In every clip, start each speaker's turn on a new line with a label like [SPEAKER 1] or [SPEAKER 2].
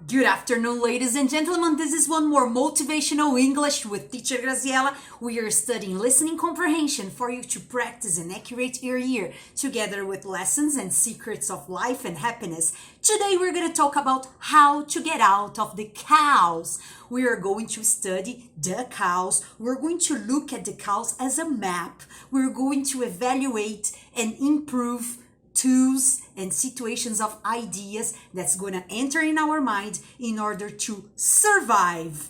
[SPEAKER 1] Good afternoon, ladies and gentlemen. This is one more Motivational English with Teacher Graziella. We are studying listening comprehension for you to practice and accurate your ear, together with lessons and secrets of life and happiness. Today we're going to talk about how to get out of the chaos. We are going to study the chaos. We're going to look at the chaos as a map. We're going to evaluate and improve tools and situations of ideas that's going to enter in our mind in order to survive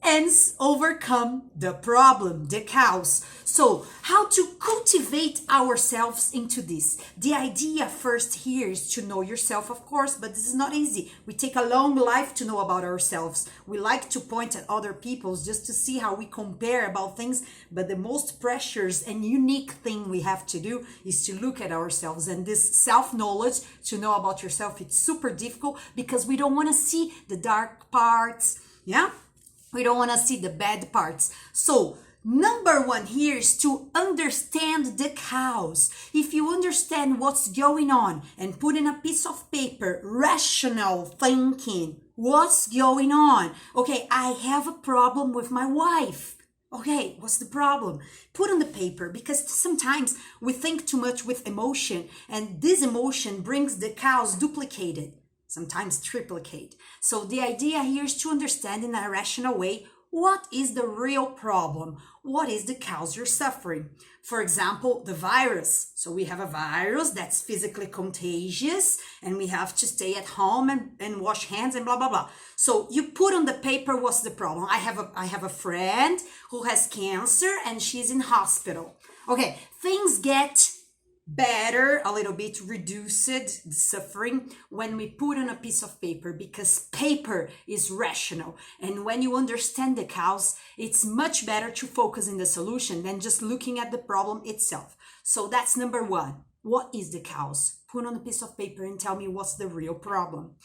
[SPEAKER 1] and overcome the problem, the chaos. So, how to cultivate ourselves into this? The idea first here is to know yourself, of course, but this is not easy. We take a long life to know about ourselves. We like to point at other people's just to see how we compare about things, but the most precious and unique thing we have to do is to look at ourselves. And this self-knowledge, to know about yourself, it's super difficult because we don't want to see the dark parts, yeah? We don't want to see the bad parts. So, number one here is to understand the chaos. If you understand what's going on and put in a piece of paper, rational thinking, what's going on? Okay, I have a problem with my wife. Okay, what's the problem? Put on the paper, because sometimes we think too much with emotion, and this emotion brings the chaos duplicated. Sometimes triplicate. So the idea here is to understand in a rational way what is the real problem, what is the cause you're suffering. For example, the virus. So we have a virus that's physically contagious and we have to stay at home and wash hands and blah, blah, blah. So you put on the paper what's the problem. I have a friend who has cancer and she's in hospital. Okay, things get better, a little bit reduced the suffering when we put on a piece of paper, because paper is rational, and when you understand the cause, it's much better to focus in the solution than just looking at the problem itself. So that's number one. What is the cause? Put on a piece of paper and tell me what's the real problem.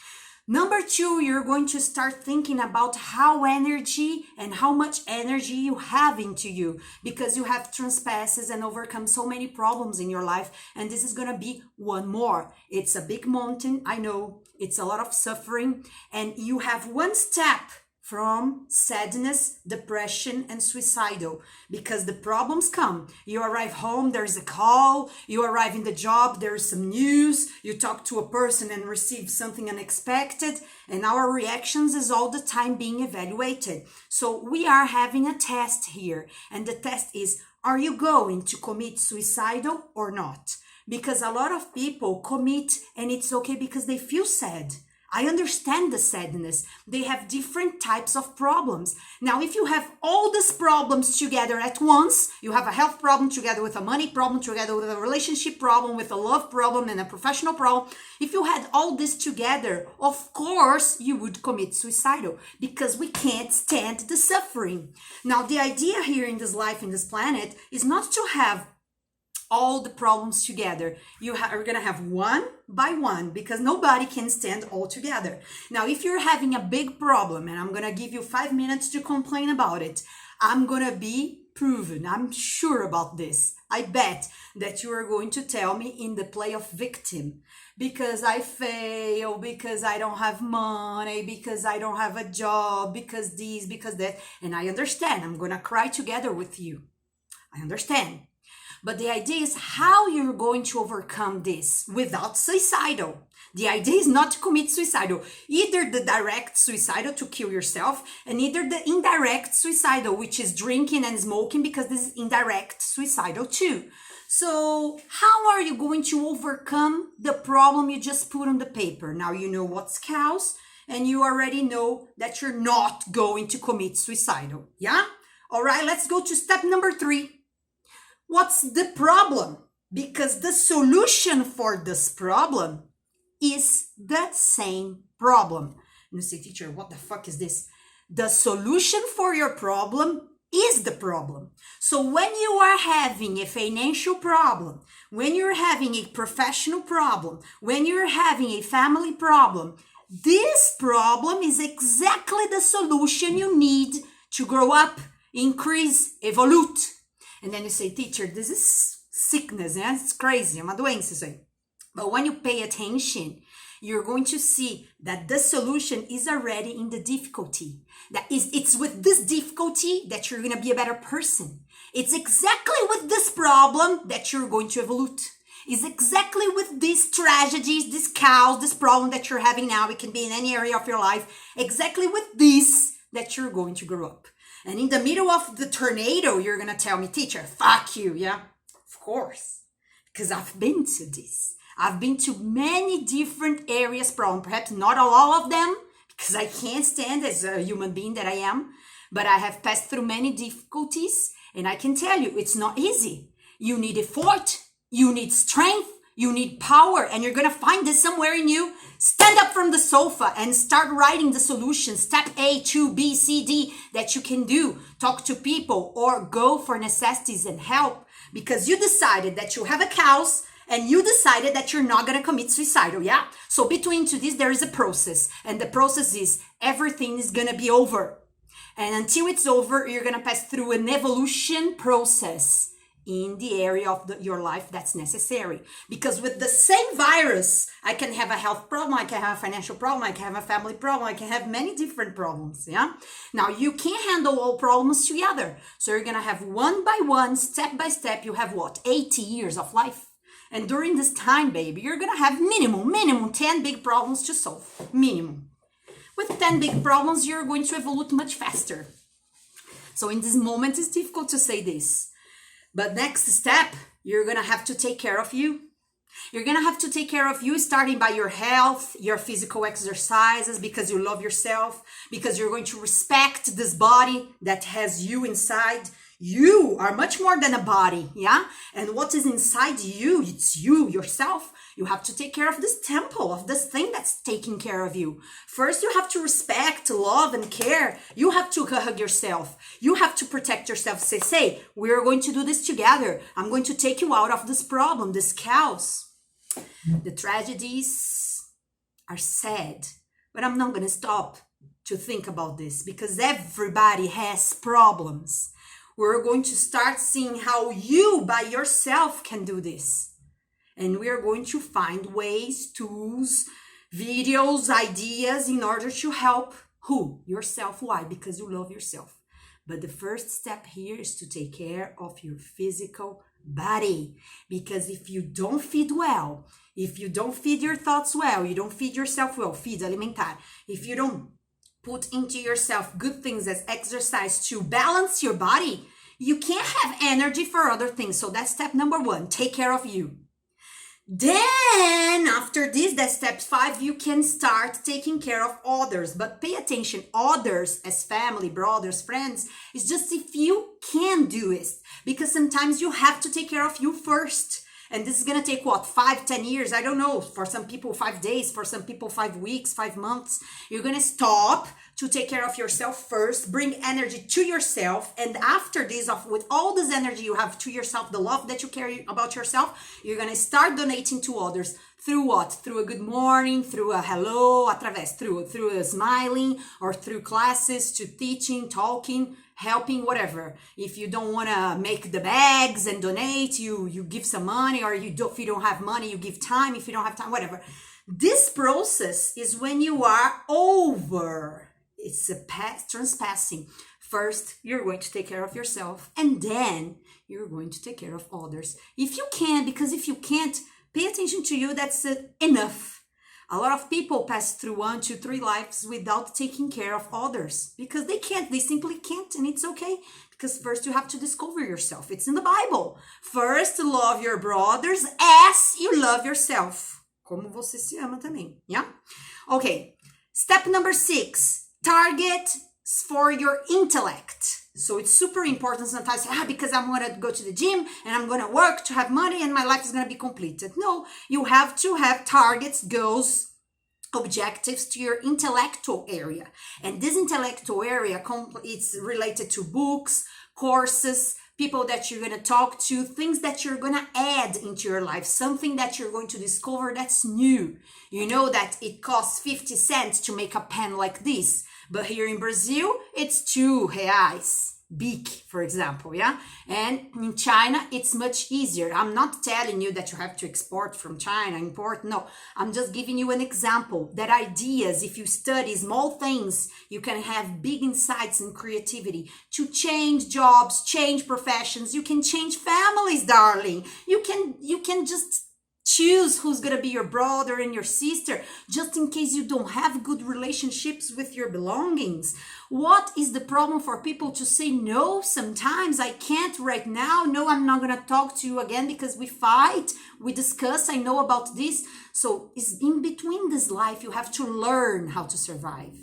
[SPEAKER 1] Number two, you're going to start thinking about how energy and how much energy you have into you, because you have transpassed and overcome so many problems in your life. And this is going to be one more. It's a big mountain. I know it's a lot of suffering, and you have one step from sadness, depression, and suicidal, because the problems come. You arrive home, there's a call. You arrive in the job, there's some news. You talk to a person and receive something unexpected, and our reactions is all the time being evaluated. So we are having a test here, and the test is, are you going to commit suicidal or not? Because a lot of people commit, and it's okay because they feel sad. I understand the sadness. They have different types of problems. Now, if you have all these problems together at once, you have a health problem together with a money problem, together with a relationship problem, with a love problem and a professional problem. If you had all this together, of course, you would commit suicidal, because we can't stand the suffering. Now, the idea here in this life, in this planet, is not to have all the problems together. You are going to have one by one, because nobody can stand all together. Now, if you're having a big problem, and I'm going to give you 5 minutes to complain about it, I'm going to be proven. I'm sure about this. I bet that you are going to tell me in the play of victim, because I fail, because I don't have money, because I don't have a job, because this, because that. And I understand. I'm going to cry together with you. I understand. But the idea is how you're going to overcome this without suicidal. The idea is not to commit suicidal. Either the direct suicidal to kill yourself, and either the indirect suicidal, which is drinking and smoking, because this is indirect suicidal too. So how are you going to overcome the problem you just put on the paper? Now you know what's chaos, and you already know that you're not going to commit suicidal. Yeah? All right, let's go to step number 3. What's the problem? Because the solution for this problem is the same problem. And you say, teacher, what the fuck is this? The solution for your problem is the problem. So when you are having a financial problem, when you're having a professional problem, when you're having a family problem, this problem is exactly the solution you need to grow up, increase, evolve. And then you say, teacher, this is sickness, yeah? It's crazy, é uma doença isso aí. But when you pay attention you're going to see that the solution is already in the difficulty. It's with this difficulty that you're going to be a better person. It's exactly with this problem that you're going to evolve. It's exactly with these tragedies, this chaos, this problem that you're having now. It can be in any area of your life. Exactly with this that you're going to grow up. And in the middle of the tornado, you're going to tell me, teacher, fuck you. Yeah, of course. Because I've been to this. I've been to many different areas, problem, perhaps not all of them, because I can't stand as a human being that I am, but I have passed through many difficulties, and I can tell you, it's not easy. You need effort, you need strength, you need power, and you're gonna find this somewhere in you. Stand up from the sofa and start writing the solutions, step A, 2, B, C, D, that you can do. Talk to people or go for necessities and help, because you decided that you have a Caos, and you decided that you're not going to commit suicidal, yeah? So between to this, there is a process. And the process is everything is going to be over. And until it's over, you're going to pass through an evolution process in the area of your life that's necessary. Because with the same virus, I can have a health problem, I can have a financial problem, I can have a family problem, I can have many different problems, yeah? Now, you can't handle all problems together. So you're going to have one by one, step by step, you have what? 80 years of life. And during this time, baby, you're going to have minimum 10 big problems to solve. Minimum. With 10 big problems, you're going to evolve much faster. So in this moment, it's difficult to say this. But next step, you're going to have to take care of you. You're going to have to take care of you, starting by your health, your physical exercises, because you love yourself, because you're going to respect this body that has you inside. You are much more than a body, yeah? And what is inside you, it's you, yourself. You have to take care of this temple, of this thing that's taking care of you. First, you have to respect, love, and care. You have to hug yourself. You have to protect yourself. Say, we're going to do this together. I'm going to take you out of this problem, this chaos. The tragedies are sad, but I'm not going to stop to think about this because everybody has problems. We're going to start seeing how you by yourself can do this. And we are going to find ways, tools, videos, ideas in order to help who? Yourself. Why? Because you love yourself. But the first step here is to take care of your physical body. Because if you don't feed well, if you don't feed your thoughts well, you don't feed yourself well, feed alimentar. If you don't put into yourself good things as exercise to balance your body, you can't have energy for other things. So that's step number 1, take care of you. Then after this, that's step 5, you can start taking care of others. But pay attention, others as family, brothers, friends, it's just if you can do it. Because sometimes you have to take care of you first. And this is going to take what, 5-10 years? I don't know. For some people, 5 days. For some people, 5 weeks, 5 months. You're going to stop to take care of yourself first. Bring energy to yourself. And after this, with all this energy you have to yourself, the love that you carry about yourself, you're going to start donating to others. Through what? Through a good morning, through a hello, through a smiling, or through classes, to teaching, talking, helping, whatever. If you don't want to make the bags and donate, you give some money, or if you don't have money, you give time. If you don't have time, whatever. This process is when you are over. It's a transpassing. First, you're going to take care of yourself, and then you're going to take care of others. If you can, because if you can't, pay attention to you, that's enough. A lot of people pass through 1, 2, 3 lives without taking care of others because they can't, they simply can't, and it's okay. Because first you have to discover yourself. It's in the Bible. First, love your brothers as you love yourself. Como você se ama também, yeah? Okay, step number 6, target for your intellect. So it's super important sometimes, because I'm going to go to the gym and I'm going to work to have money and my life is going to be completed. No, you have to have targets, goals, objectives to your intellectual area. And this intellectual area, it's related to books, courses, people that you're going to talk to, things that you're going to add into your life, something that you're going to discover that's new. You know that it costs 50 cents to make a pen like this. But here in Brazil, it's 2 reais. beak, for example, yeah? And in China, it's much easier. I'm not telling you that you have to export from China, import, no. I'm just giving you an example that ideas, if you study small things, you can have big insights and creativity to change jobs, change professions. You can change families, darling. You can just choose who's gonna be your brother and your sister, just in case you don't have good relationships with your belongings. What is the problem for people to say no sometimes? I can't right now. No, I'm not gonna talk to you again because we fight, we discuss, I know about this. So it's in between this life, you have to learn how to survive.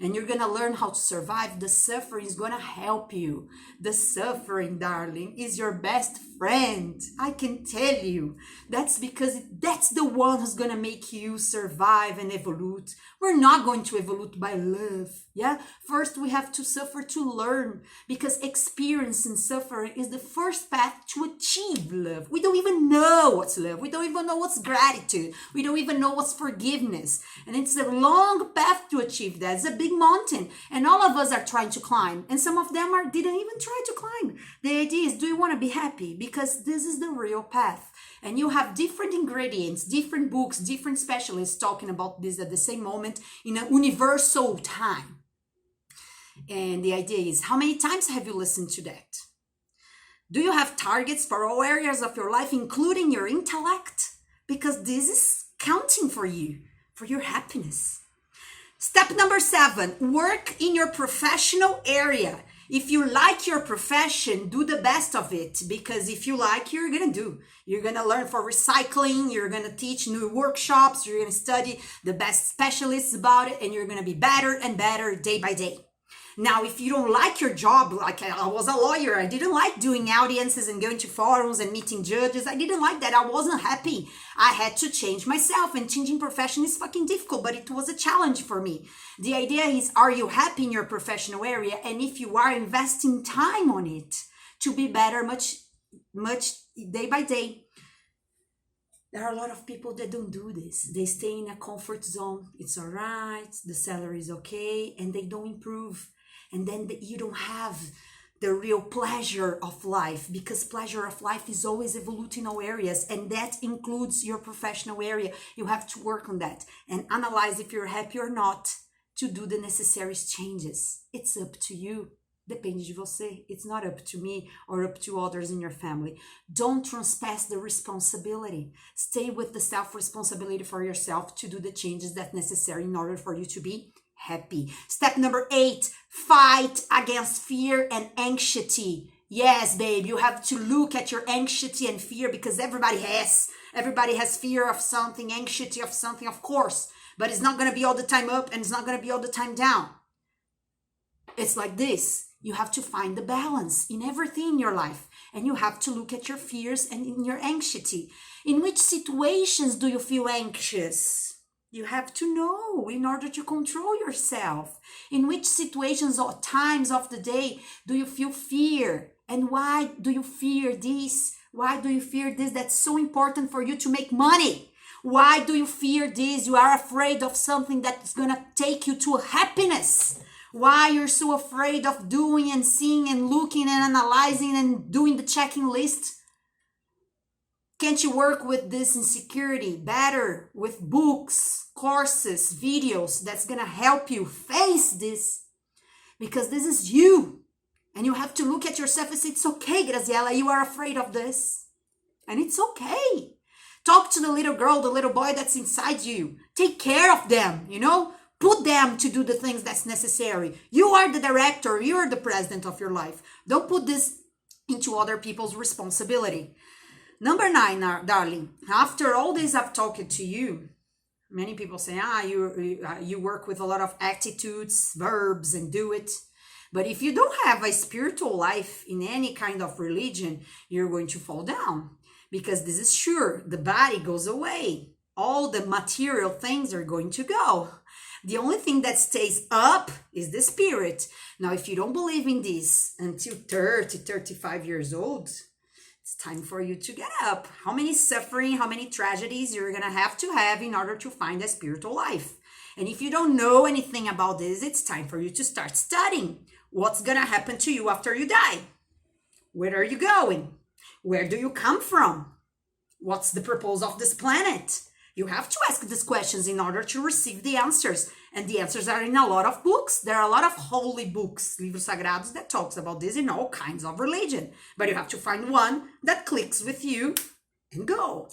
[SPEAKER 1] And you're gonna learn how to survive. The suffering is gonna help you. The suffering, darling, is your best friend. I can tell you. That's because that's the one who's gonna make you survive and evolve. We're not going to evolve by love. Yeah? First, we have to suffer to learn, because experiencing suffering is the first path to achieve love. We don't even know what's love. We don't even know what's gratitude. We don't even know what's forgiveness. And it's a long path to achieve that. It's a big mountain. And all of us are trying to climb. And some of them didn't even try to climb. The idea is, do you want to be happy? Because this is the real path. And you have different ingredients, different books, different specialists talking about this at the same moment in a universal time. And the idea is, how many times have you listened to that? Do you have targets for all areas of your life, including your intellect? Because this is counting for you, for your happiness. Step number 7, work in your professional area. If you like your profession, do the best of it, because if you like, you're going to do. You're going to learn for recycling, you're going to teach new workshops, you're going to study the best specialists about it, and you're going to be better and better day by day. Now, if you don't like your job, like I was a lawyer, I didn't like doing audiences and going to forums and meeting judges. I didn't like that. I wasn't happy. I had to change myself, and changing profession is fucking difficult, but it was a challenge for me. The idea is, are you happy in your professional area? And if you are investing time on it to be better much day by day. There are a lot of people that don't do this. They stay in a comfort zone. It's all right. The salary is okay. And they don't improve. And then you don't have the real pleasure of life, because pleasure of life is always evolving in all areas. And that includes your professional area. You have to work on that and analyze if you're happy or not to do the necessary changes. It's up to you. Depende de você. It's not up to me or up to others in your family. Don't trespass the responsibility. Stay with the self-responsibility for yourself to do the changes that necessary in order for you to be happy. Step number 8, fight against fear and anxiety. Yes, babe, you have to look at your anxiety and fear, because everybody has fear of something, anxiety of something, of course, but it's not going to be all the time up and it's not going to be all the time down. It's like this. You have to find the balance in everything in your life, and you have to look at your fears and in your anxiety. In which situations do you feel anxious? You have to know in order to control yourself. In which situations or times of the day do you feel fear? And why do you fear this? Why do you fear this? That's so important for you to make money. Why do you fear this? You are afraid of something that's going to take you to happiness. Why you're so afraid of doing and seeing and looking and analyzing and doing the checking list? Can't you work with this insecurity better with books, courses, videos that's going to help you face this? Because this is you. And you have to look at yourself and say, it's okay, Graziella, you are afraid of this. And it's okay. Talk to the little girl, the little boy that's inside you. Take care of them, Put them to do the things that's necessary. You are the director. You are the president of your life. Don't put this into other people's responsibility. Number 9, darling. After all this I've talked to you, many people say, you work with a lot of attitudes, verbs, and do it. But if you don't have a spiritual life in any kind of religion, you're going to fall down. Because this is sure. The body goes away. All the material things are going to go. The only thing that stays up is the spirit. Now, if you don't believe in this until 30, 35 years old, it's time for you to get up. How many suffering, how many tragedies you're going to have in order to find a spiritual life. And if you don't know anything about this, it's time for you to start studying. What's gonna happen to you after you die? Where are you going? Where do you come from? What's the purpose of this planet? You have to ask these questions in order to receive the answers. And the answers are in a lot of books. There are a lot of holy books, livros sagrados, that talks about this in all kinds of religion. But you have to find one that clicks with you and go.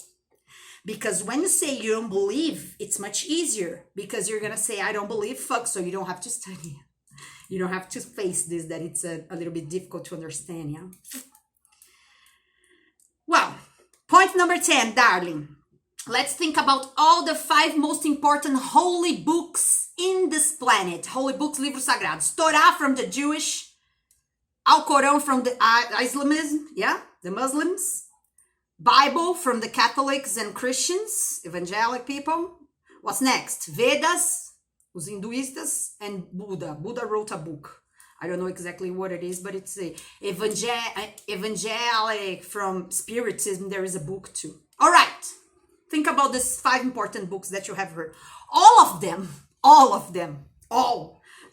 [SPEAKER 1] Because when you say you don't believe, it's much easier. Because you're going to say, I don't believe, fuck, so you don't have to study. You don't have to face this, that it's a little bit difficult to understand, yeah? Well, point number 10, darling. Let's think about all the 5 most important holy books in this planet. Holy books, livros sagrados. Torah from the Jewish, Alcorão from the Islamism, yeah, the Muslims. Bible from the Catholics and Christians, evangelic people. What's next? Vedas, os hinduistas, and Buddha. Buddha wrote a book. I don't know exactly what it is, but it's a evangelic from Spiritism. There is a book too. All right. Think about these 5 important books that you have heard. All of them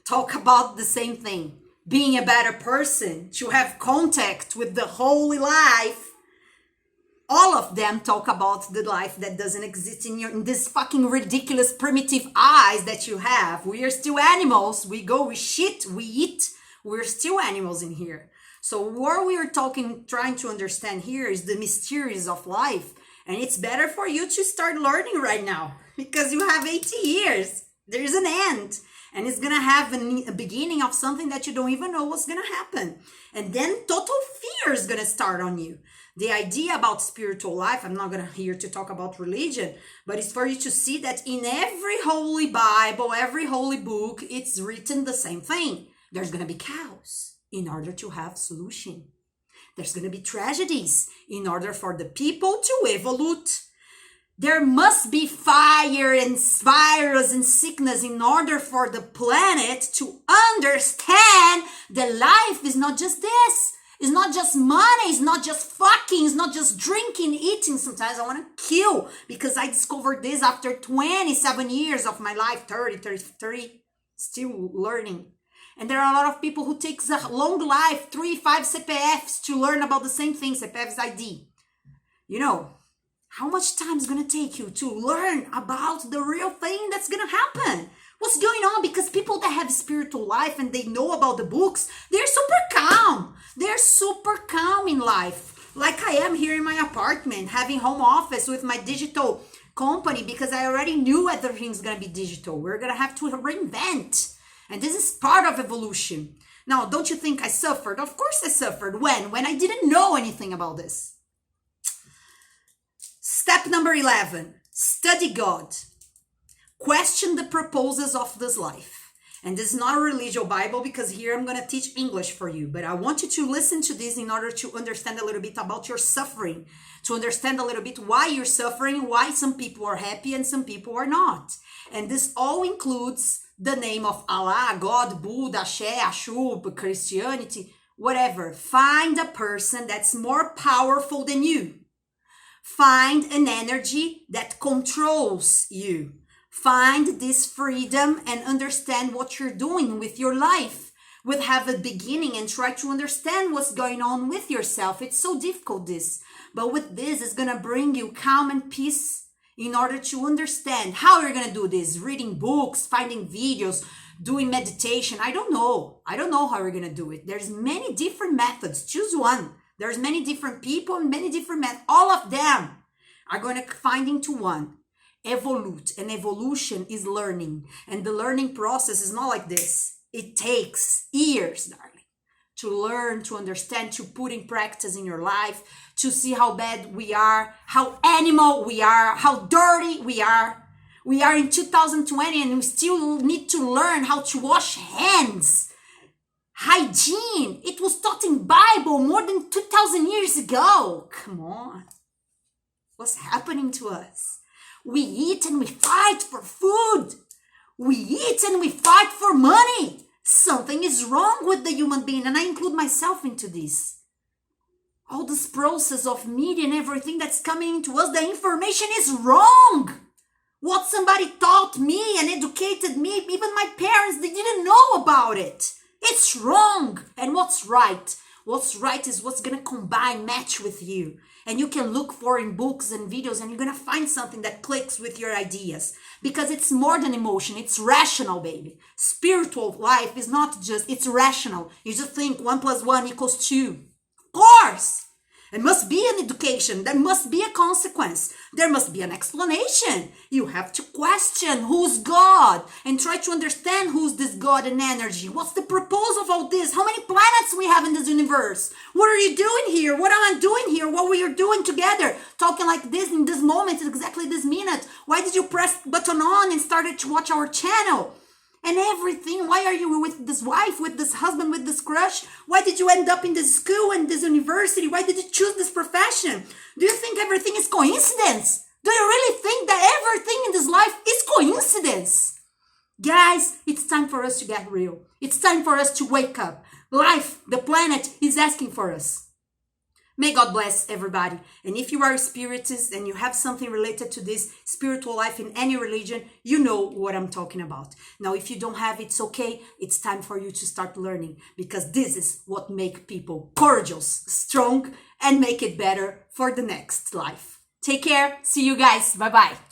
[SPEAKER 1] talk about the same thing. Being a better person, to have contact with the holy life. All of them talk about the life that doesn't exist in this fucking ridiculous primitive eyes that you have. We are still animals. We go, we shit, we eat. We're still animals in here. So what we are trying to understand here is the mysteries of life. And it's better for you to start learning right now because you have 80 years. There is an end. And it's going to have a beginning of something that you don't even know what's going to happen. And then total fear is going to start on you. The idea about spiritual life, I'm not going to here to talk about religion, but it's for you to see that in every holy Bible, every holy book, it's written the same thing. There's going to be chaos in order to have solution. There's going to be tragedies in order for the people to evolve. There must be fire and virus and sickness in order for the planet to understand that life is not just this. It's not just money. It's not just fucking. It's not just drinking, eating. Sometimes I want to kill because I discovered this after 27 years of my life, 30, still learning. And there are a lot of people who takes a long life, 3-5 CPFs to learn about the same thing, CPF's ID. You know, how much time is going to take you to learn about the real thing that's going to happen? What's going on? Because people that have spiritual life and they know about the books, they're super calm. They're super calm in life. Like I am here in my apartment, having home office with my digital company because I already knew everything's going to be digital. We're going to have to reinvent. And this is part of evolution. Now, don't you think I suffered? Of course I suffered. When I didn't know anything about this. Step number 11, study God. Question the purposes of this life. And this is not a religious Bible because here I'm going to teach English for you. But I want you to listen to this in order to understand a little bit about your suffering. To understand a little bit why you're suffering, why some people are happy and some people are not. And this all includes the name of Allah, God, Buddha, She, Ashub, Christianity, whatever. Find a person that's more powerful than you. Find an energy that controls you. Find this freedom and understand what you're doing with your life. With have a beginning and try to understand what's going on with yourself. It's so difficult this. But with this, it's going to bring you calm and peace in order to understand how you're going to do this. Reading books, finding videos, doing meditation. I don't know how you're going to do it. There's many different methods. Choose one. There's many different people and many different methods. All of them are going to find into one. Evolute. And evolution is learning. And the learning process is not like this. It takes years, darling, to learn, to understand, to put in practice in your life, to see how bad we are, how animal we are, how dirty we are. We are in 2020 and we still need to learn how to wash hands. Hygiene. It was taught in Bible more than 2,000 years ago. Come on. What's happening to us? We eat and we fight for food. We eat and we fight for money. Something is wrong with the human being, and I include myself into this. All this process of media and everything that's coming to us, the information is wrong. What somebody taught me and educated me, even my parents, they didn't know about it. It's wrong. And what's right? What's right is what's going to combine, match with you. And you can look for in books and videos and you're going to find something that clicks with your ideas. Because it's more than emotion. It's rational, baby. Spiritual life is not just, it's rational. You just think 1 + 1 = 2. Of course. There must be an education. There must be a consequence. There must be an explanation. You have to question who's God and try to understand who's this God and energy. What's the purpose of all this? How many planets we have in this universe? What are you doing here? What am I doing here? What were you doing together? Talking like this in this moment, exactly this minute. Why did you press button on and started to watch our channel? And everything. Why are you with this wife, with this husband, with this crush? Why did you end up in this school and this university? Why did you choose this profession? Do you think everything is coincidence? Do you really think that everything in this life is coincidence? Guys, it's time for us to get real. It's time for us to wake up. Life, the planet, is asking for us. May God bless everybody. And if you are a spiritist and you have something related to this spiritual life in any religion, you know what I'm talking about. Now, if you don't have, it's okay. It's time for you to start learning, because this is what makes people courageous, strong, and make it better for the next life. Take care. See you guys. Bye-bye.